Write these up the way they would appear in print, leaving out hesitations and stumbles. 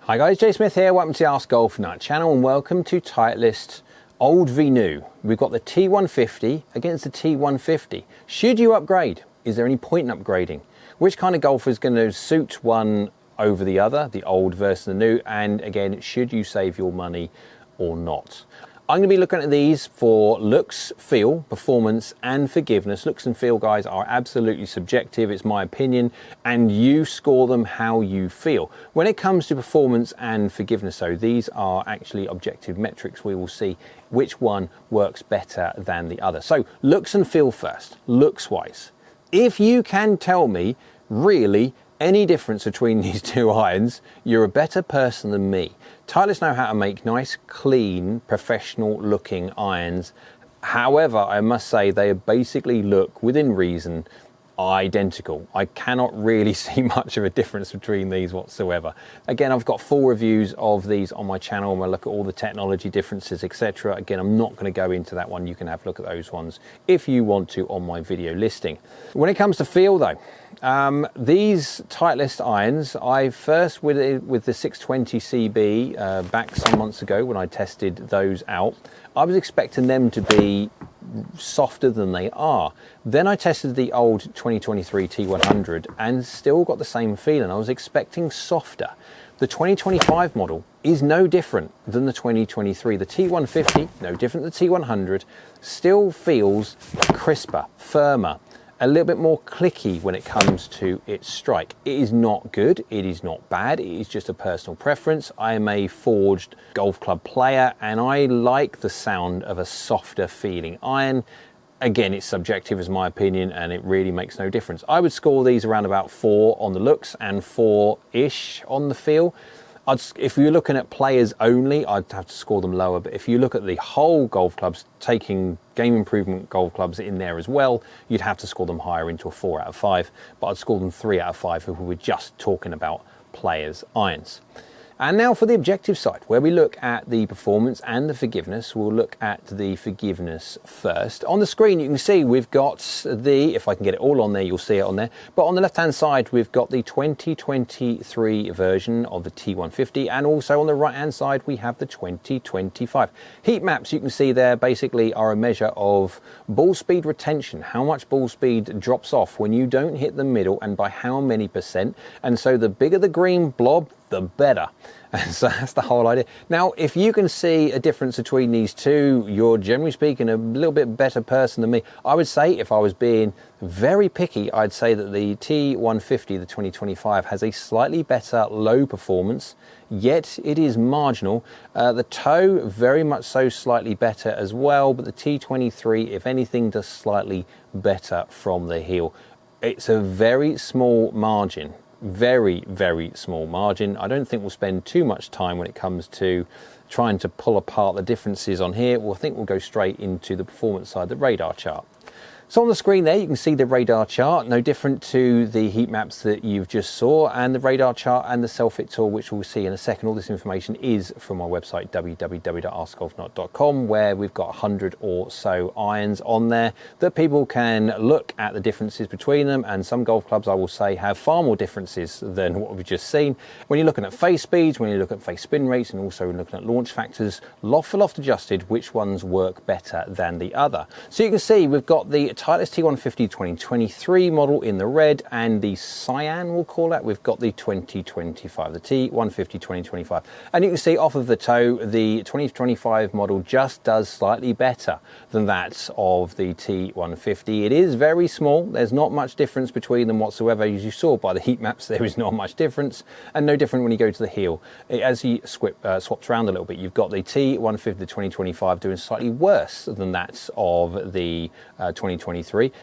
Hi guys, Jay Smith here, welcome to the AskGolfNut channel and welcome to Titleist Old v New. We've got the T150 against the T150. Should you upgrade? Is there any point in upgrading? Which kind of golfer is going to suit one over the other, the old versus the new? And again, should you save your money or not? I'm going to be looking at these for looks, feel, performance and forgiveness. Looks and feel, guys, are absolutely subjective. It's my opinion and you score them how you feel. When it comes to performance and forgiveness, though, these are actually objective metrics. We will see which one works better than the other. So looks and feel first, looks-wise. If you can tell me really any difference between these two irons, you're a better person than me. Titleist know how to make nice, clean, professional looking irons. However, I must say they basically look, within reason, identical. I cannot really see much of a difference between these whatsoever. Again, I've got full reviews of these on my channel and we'll look at all the technology differences, etc. Again, I'm not going to go into that one. You can have a look at those ones if you want to on my video listing. When it comes to feel though, these Titleist irons, I first with the 620 CB back some months ago when I tested those out, I was expecting them to be softer than they are. Then I tested the old 2023 T100 and still got the same feeling. I was expecting softer. The 2025 model is no different than the 2023. The T150, no different than the T100, still feels crisper, firmer, a little bit more clicky when it comes to its strike. It is not good, it is not bad, it is just a personal preference. I am a forged golf club player and I like the sound of a softer feeling iron. Again, it's subjective as my opinion and it really makes no difference. I would score these around about 4 on the looks and 4-ish on the feel. If you're looking at players only, I'd have to score them lower. But if you look at the whole golf clubs, taking game improvement golf clubs in there as well, you'd have to score them higher into a 4 out of 5. But I'd score them 3 out of 5 if we were just talking about players' irons. And now for the objective side, where we look at the performance and the forgiveness. We'll look at the forgiveness first. On the screen, you can see we've got the, if I can get it all on there, you'll see it on there. But on the left-hand side, we've got the 2023 version of the T150. And also on the right-hand side, we have the 2025. Heat maps, you can see there, basically are a measure of ball speed retention. How much ball speed drops off when you don't hit the middle and by how many percent. And so the bigger the green blob, the better. And so that's the whole idea. Now, if you can see a difference between these two, you're generally speaking a little bit better person than me. I would say, if I was being very picky, I'd say that the T150, the 2025, has a slightly better low performance, yet it is marginal. The toe, very much so, slightly better as well, but the T23, if anything, does slightly better from the heel. It's a very small margin. Very, very small margin. I don't think we'll spend too much time when it comes to trying to pull apart the differences on here. I think we'll go straight into the performance side, the radar chart. So on the screen there, you can see the radar chart, no different to the heat maps that you've just saw, and the radar chart and the self-fit tool, which we'll see in a second. All this information is from our website, www.askgolfnut.com, where we've got 100 or so irons on there that people can look at the differences between them. And some golf clubs, I will say, have far more differences than what we've just seen. When you're looking at face speeds, when you look at face spin rates, and also looking at launch factors, loft for loft adjusted, which ones work better than the other. So you can see we've got the Titleist T150 2023 model in the red, and the cyan, we'll call that, we've got the 2025, the T150 2025. And you can see off of the toe, the 2025 model just does slightly better than that of the T150. It is very small. There's not much difference between them whatsoever. As you saw by the heat maps, there is not much difference, and no different when you go to the heel. As he swaps around a little bit, you've got the T150 2025 doing slightly worse than that of the 2023.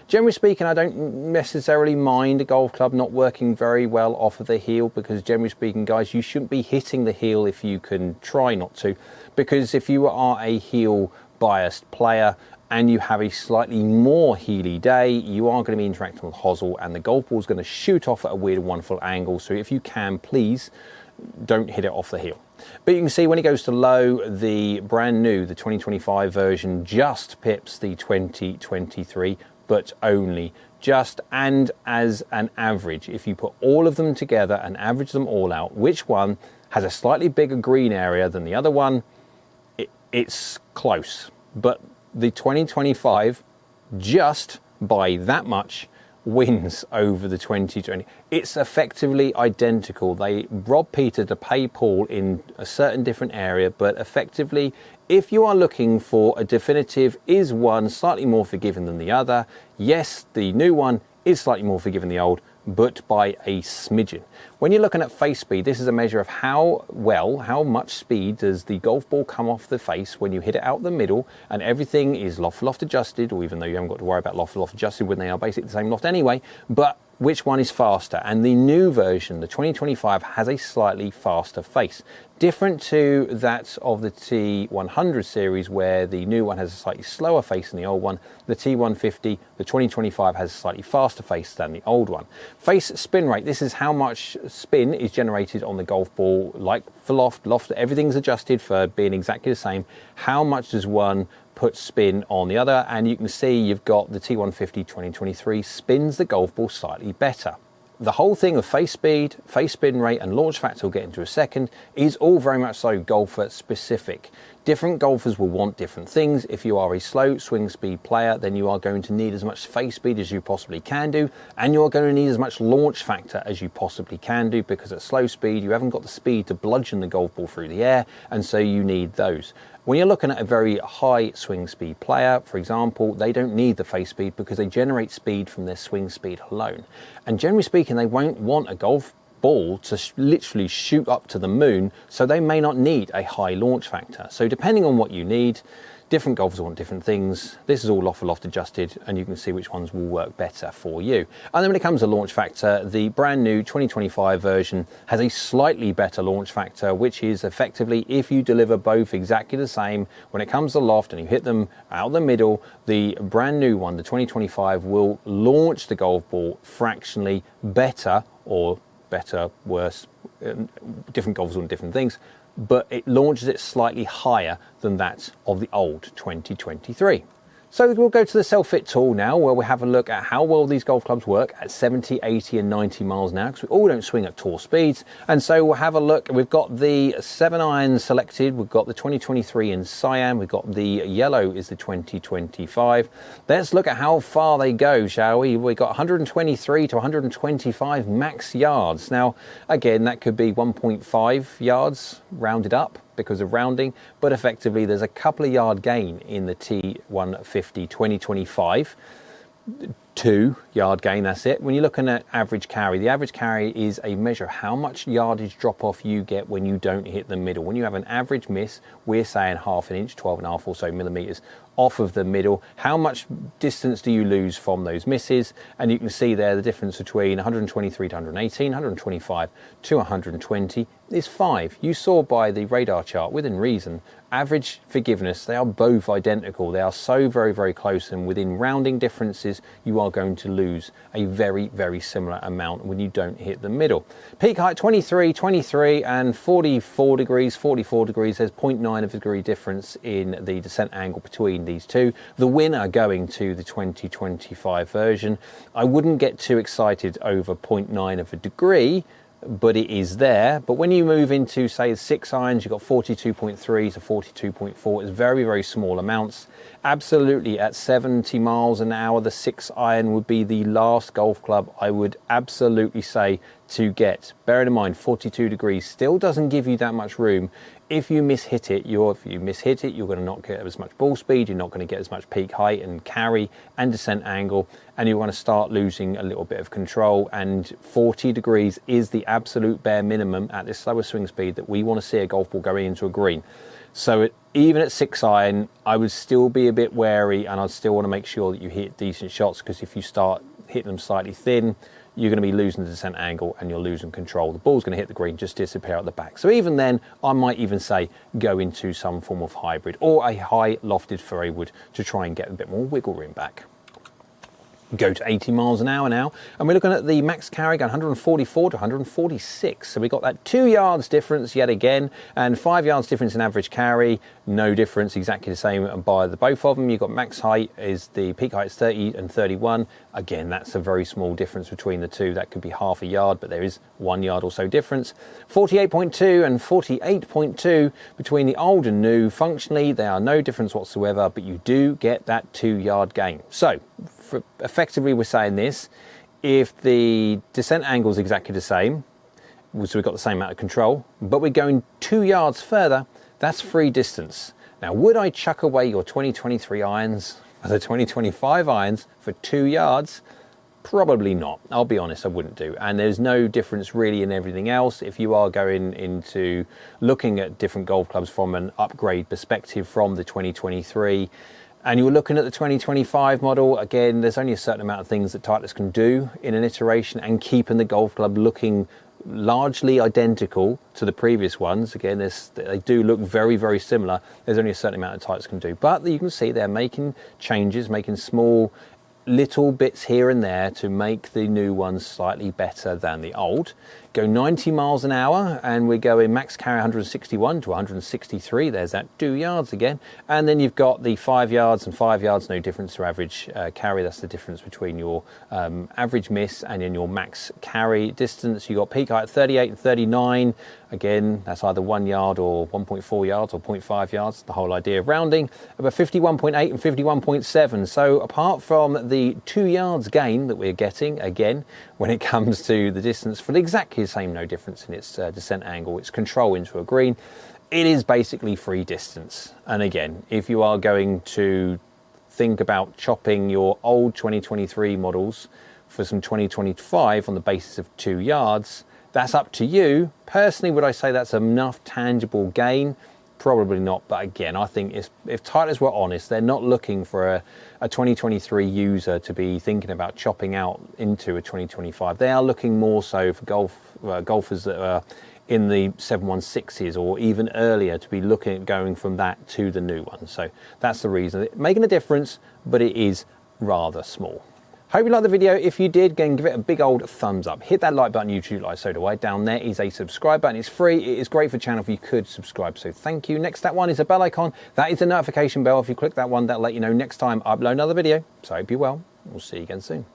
Generally speaking, I don't necessarily mind a golf club not working very well off of the heel, because generally speaking, guys, you shouldn't be hitting the heel if you can try not to, because if you are a heel biased player and you have a slightly more heely day, you are going to be interacting with hosel and the golf ball is going to shoot off at a weird and wonderful angle. So if you can, please don't hit it off the heel. But you can see when it goes to low, the brand new, the 2025 version just pips the 2023, but only just. And as an average, if you put all of them together and average them all out, which one has a slightly bigger green area than the other one, it's close. But the 2025, just by that much, wins over the 2020. It's effectively identical. They rob Peter to pay Paul in a certain different area, but effectively, if you are looking for a definitive, is one slightly more forgiving than the other? Yes, the new one is slightly more forgiving than the old, but by a smidgen. When you're looking at face speed, this is a measure of how much speed does the golf ball come off the face when you hit it out the middle, and everything is loft adjusted, or even though you haven't got to worry about loft adjusted when they are basically the same loft anyway, but which one is faster? And the new version, the 2025, has a slightly faster face. Different to that of the T100 series, where the new one has a slightly slower face than the old one. The T150, the 2025, has a slightly faster face than the old one. Face spin rate, this is how much spin is generated on the golf ball, like for loft, everything's adjusted for being exactly the same. How much does one put spin on the other? And you can see you've got the T150 2023 spins the golf ball slightly better. The whole thing of face speed, face spin rate and launch factor, we'll get into a second, is all very much so golfer specific. Different golfers will want different things. If you are a slow swing speed player, then you are going to need as much face speed as you possibly can do, and you are going to need as much launch factor as you possibly can do, because at slow speed you haven't got the speed to bludgeon the golf ball through the air, and so you need those. When you're looking at a very high swing speed player, for example, they don't need the face speed because they generate speed from their swing speed alone. And generally speaking, they won't want a golf ball to literally shoot up to the moon, so they may not need a high launch factor. So depending on what you need, different golfers want different things. This is all loft adjusted, and you can see which ones will work better for you. And then when it comes to launch factor, the brand new 2025 version has a slightly better launch factor, which is effectively, if you deliver both exactly the same, when it comes to loft and you hit them out the middle, the brand new one, the 2025, will launch the golf ball fractionally better, or better, worse, different golfers want different things, but it launches it slightly higher than that of the old 2023. So we'll go to the self-fit tool now, where we have a look at how well these golf clubs work at 70, 80 and 90 miles an hour, because we all don't swing at tall speeds. And so we'll have a look. We've got the 7 iron selected, we've got the 2023 in cyan, we've got the yellow is the 2025. Let's look at how far they go, shall we? We've got 123 to 125 max yards. Now, again, that could be 1.5 yards rounded up because of rounding, but effectively there's a couple of yard gain in the T150 2025. 2 yard gain, that's it. When you're looking at average carry, the average carry is a measure of how much yardage drop off you get when you don't hit the middle. When you have an average miss, we're saying half an inch, 12.5 or so millimeters off of the middle. How much distance do you lose from those misses? And you can see there the difference between 123 to 118, 125 to 120 is 5. You saw by the radar chart, within reason, average forgiveness, they are both identical. They are so very, very close, and within rounding differences, you are going to lose a very, very similar amount when you don't hit the middle. Peak height 23, 23 and 44 degrees, 44 degrees. There's 0.9 of a degree difference in the descent angle between these two. The winner going to the 2025 version. I wouldn't get too excited over 0.9 of a degree, but it is there. But when you move into, say, 6 irons, you've got 42.3 to 42.4. It's very, very small amounts. Absolutely, at 70 miles an hour, the 6 iron would be the last golf club I would absolutely say to get. Bearing in mind, 42 degrees still doesn't give you that much room. If you mishit it, you're going to not get as much ball speed, you're not going to get as much peak height and carry and descent angle, and you're going to start losing a little bit of control. And 40 degrees is the absolute bare minimum at this slower swing speed that we want to see a golf ball going into a green. So even at 6 iron, I would still be a bit wary, and I'd still want to make sure that you hit decent shots, because if you start hitting them slightly thin, you're going to be losing the descent angle and you're losing control. The ball's going to hit the green, just disappear at the back. So even then, I might even say go into some form of hybrid or a high lofted fairway wood to try and get a bit more wiggle room back. go to 80 miles an hour now, and we're looking at the max carry going 144 to 146. So we got that 2 yards difference yet again, and 5 yards difference in average carry. No difference, exactly the same by the both of them. You've got max height is the peak height is 30 and 31. Again, that's a very small difference between the two. That could be half a yard, but there is 1 yard or so difference. 48.2 and 48.2 between the old and new. Functionally, there are no difference whatsoever, but you do get that 2 yard gain. So effectively, we're saying this: if the descent angle is exactly the same, so we've got the same amount of control, but we're going 2 yards further, that's free distance. Now, would I chuck away your 2023 irons for the 2025 irons for 2 yards? Probably not. I'll be honest, I wouldn't do. And there's no difference really in everything else. If you are going into looking at different golf clubs from an upgrade perspective from the 2023, and you're looking at the 2025 model, again, there's only a certain amount of things that Titleist can do in an iteration and keeping the golf club looking largely identical to the previous ones. Again, they do look very, very similar. There's only a certain amount of Titleist can do. But you can see they're making changes, making small little bits here and there to make the new ones slightly better than the old. Go 90 miles an hour, and we're going max carry 161 to 163. There's that 2 yards again. And then you've got the 5 yards and 5 yards, no difference to average carry. That's the difference between your average miss and in your max carry distance. You've got peak height 38 and 39. Again, that's either 1 yard or 1.4 yards or 0.5 yards, the whole idea of rounding. About 51.8 and 51.7. So apart from the 2 yards gain that we're getting, again, when it comes to the distance for exactly the same, no difference in its descent angle, its control into a green, it is basically free distance. And again, if you are going to think about chopping your old 2023 models for some 2025 on the basis of 2 yards, that's up to you. Personally, would I say that's enough tangible gain? Probably not. But again, I think if Titleist were honest, they're not looking for a 2023 user to be thinking about chopping out into a 2025. They are looking more so for golfers that are in the 716s or even earlier to be looking at going from that to the new one. So that's the reason. It's making a difference, but it is rather small. Hope you liked the video. If you did, again, give it a big old thumbs up. Hit that like button, YouTube like, so do I. Down there is a subscribe button. It's free. It is great for the channel if you could subscribe. So thank you. Next, that one is a bell icon. That is the notification bell. If you click that one, that'll let you know next time I upload another video. So I hope you're well. We'll see you again soon.